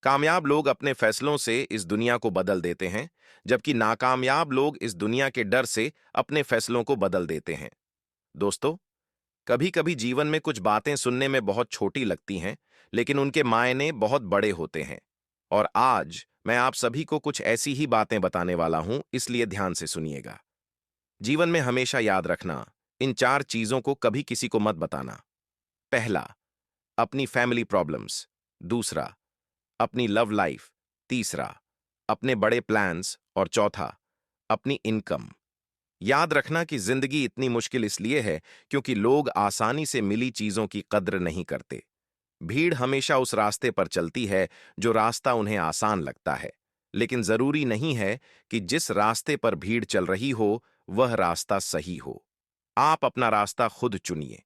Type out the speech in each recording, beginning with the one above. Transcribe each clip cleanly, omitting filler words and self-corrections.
कामयाब लोग अपने फैसलों से इस दुनिया को बदल देते हैं, जबकि नाकामयाब लोग इस दुनिया के डर से अपने फैसलों को बदल देते हैं। दोस्तों, कभी कभी जीवन में कुछ बातें सुनने में बहुत छोटी लगती हैं, लेकिन उनके मायने बहुत बड़े होते हैं। और आज मैं आप सभी को कुछ ऐसी ही बातें बताने वाला हूं, इसलिए ध्यान से सुनिएगा। जीवन में हमेशा याद रखना, इन चार चीजों को कभी किसी को मत बताना। पहला, अपनी फैमिली प्रॉब्लम्स। दूसरा, अपनी लव लाइफ। तीसरा, अपने बड़े प्लान्स। और चौथा, अपनी इनकम। याद रखना कि जिंदगी इतनी मुश्किल इसलिए है क्योंकि लोग आसानी से मिली चीजों की कद्र नहीं करते। भीड़ हमेशा उस रास्ते पर चलती है जो रास्ता उन्हें आसान लगता है, लेकिन जरूरी नहीं है कि जिस रास्ते पर भीड़ चल रही हो वह रास्ता सही हो। आप अपना रास्ता खुद चुनिए,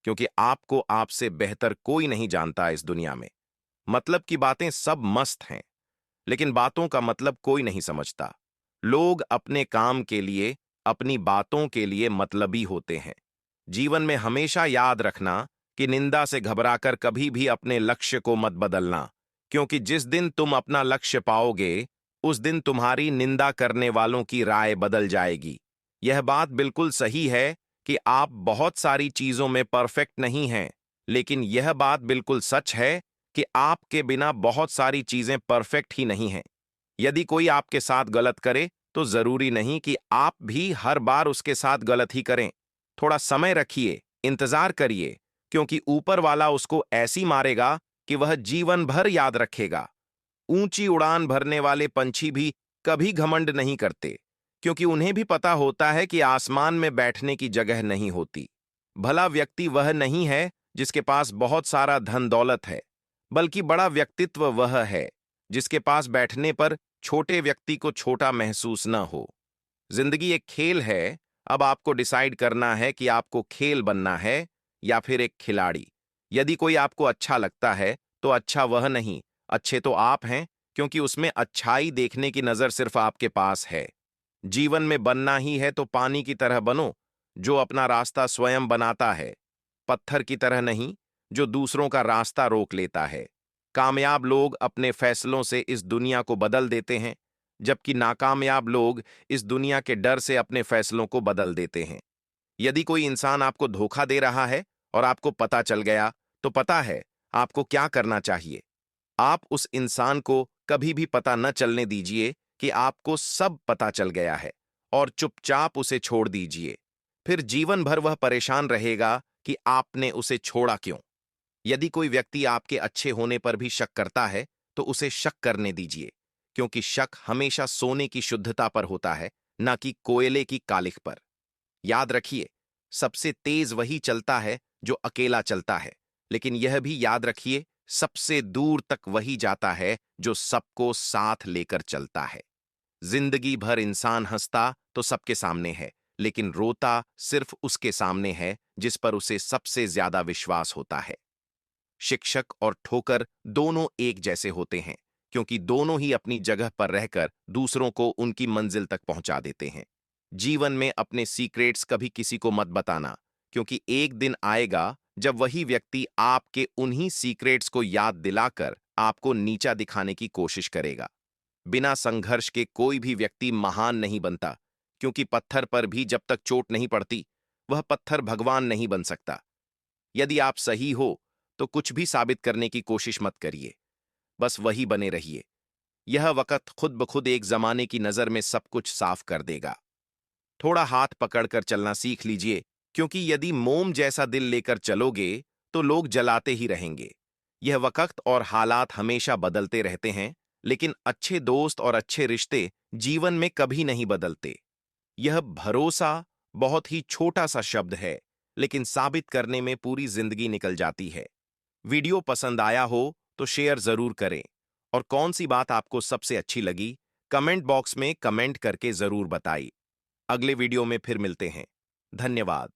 क्योंकि आपको आपसे बेहतर कोई नहीं जानता इस दुनिया में। मतलब की बातें सब मस्त हैं, लेकिन बातों का मतलब कोई नहीं समझता। लोग अपने काम के लिए, अपनी बातों के लिए मतलबी होते हैं। जीवन में हमेशा याद रखना कि निंदा से घबराकर कभी भी अपने लक्ष्य को मत बदलना, क्योंकि जिस दिन तुम अपना लक्ष्य पाओगे, उस दिन तुम्हारी निंदा करने वालों की राय बदल जाएगी। यह बात बिल्कुल सही है कि आप बहुत सारी चीजों में परफेक्ट नहीं हैं, लेकिन यह बात बिल्कुल सच है कि आपके बिना बहुत सारी चीजें परफेक्ट ही नहीं हैं। यदि कोई आपके साथ गलत करे, तो जरूरी नहीं कि आप भी हर बार उसके साथ गलत ही करें। थोड़ा समय रखिए, इंतजार करिए, क्योंकि ऊपर वाला उसको ऐसी मारेगा कि वह जीवन भर याद रखेगा। ऊंची उड़ान भरने वाले पंछी भी कभी घमंड नहीं करते, क्योंकि उन्हें भी पता होता है कि आसमान में बैठने की जगह नहीं होती। भला व्यक्ति वह नहीं है जिसके पास बहुत सारा धन दौलत है, बल्कि बड़ा व्यक्तित्व वह है जिसके पास बैठने पर छोटे व्यक्ति को छोटा महसूस न हो। जिंदगी एक खेल है, अब आपको डिसाइड करना है कि आपको खेल बनना है या फिर एक खिलाड़ी। यदि कोई आपको अच्छा लगता है, तो अच्छा वह नहीं, अच्छे तो आप हैं, क्योंकि उसमें अच्छाई देखने की नजर सिर्फ आपके पास है। जीवन में बनना ही है तो पानी की तरह बनो, जो अपना रास्ता स्वयं बनाता है, पत्थर की तरह नहीं, जो दूसरों का रास्ता रोक लेता है। कामयाब लोग अपने फैसलों से इस दुनिया को बदल देते हैं, जबकि नाकामयाब लोग इस दुनिया के डर से अपने फैसलों को बदल देते हैं। यदि कोई इंसान आपको धोखा दे रहा है और आपको पता चल गया, तो पता है आपको क्या करना चाहिए। आप उस इंसान को कभी भी पता न चलने दीजिए कि आपको सब पता चल गया है, और चुपचाप उसे छोड़ दीजिए। फिर जीवन भर वह परेशान रहेगा कि आपने उसे छोड़ा क्यों। यदि कोई व्यक्ति आपके अच्छे होने पर भी शक करता है, तो उसे शक करने दीजिए, क्योंकि शक हमेशा सोने की शुद्धता पर होता है, न कि कोयले की कालिख पर। याद रखिए, सबसे तेज वही चलता है जो अकेला चलता है, लेकिन यह भी याद रखिए, सबसे दूर तक वही जाता है जो सबको साथ लेकर चलता है। जिंदगी भर इंसान हंसता तो सबके सामने है, लेकिन रोता सिर्फ उसके सामने है जिस पर उसे सबसे ज्यादा विश्वास होता है। शिक्षक और ठोकर दोनों एक जैसे होते हैं, क्योंकि दोनों ही अपनी जगह पर रहकर दूसरों को उनकी मंजिल तक पहुंचा देते हैं। जीवन में अपने सीक्रेट्स कभी किसी को मत बताना, क्योंकि एक दिन आएगा जब वही व्यक्ति आपके उन्हीं सीक्रेट्स को याद दिलाकर आपको नीचा दिखाने की कोशिश करेगा। बिना संघर्ष के कोई भी व्यक्ति महान नहीं बनता, क्योंकि पत्थर पर भी जब तक चोट नहीं पड़ती, वह पत्थर भगवान नहीं बन सकता। यदि आप सही हो, तो कुछ भी साबित करने की कोशिश मत करिए, बस वही बने रहिए। यह वक्त खुद ब खुद एक जमाने की नजर में सब कुछ साफ कर देगा। थोड़ा हाथ पकड़कर चलना सीख लीजिए, क्योंकि यदि मोम जैसा दिल लेकर चलोगे, तो लोग जलाते ही रहेंगे। यह वक्त और हालात हमेशा बदलते रहते हैं, लेकिन अच्छे दोस्त और अच्छे रिश्ते जीवन में कभी नहीं बदलते। यह भरोसा बहुत ही छोटा सा शब्द है, लेकिन साबित करने में पूरी जिंदगी निकल जाती है। वीडियो पसंद आया हो तो शेयर जरूर करें, और कौन सी बात आपको सबसे अच्छी लगी, कमेंट बॉक्स में कमेंट करके जरूर बताइए। अगले वीडियो में फिर मिलते हैं। धन्यवाद।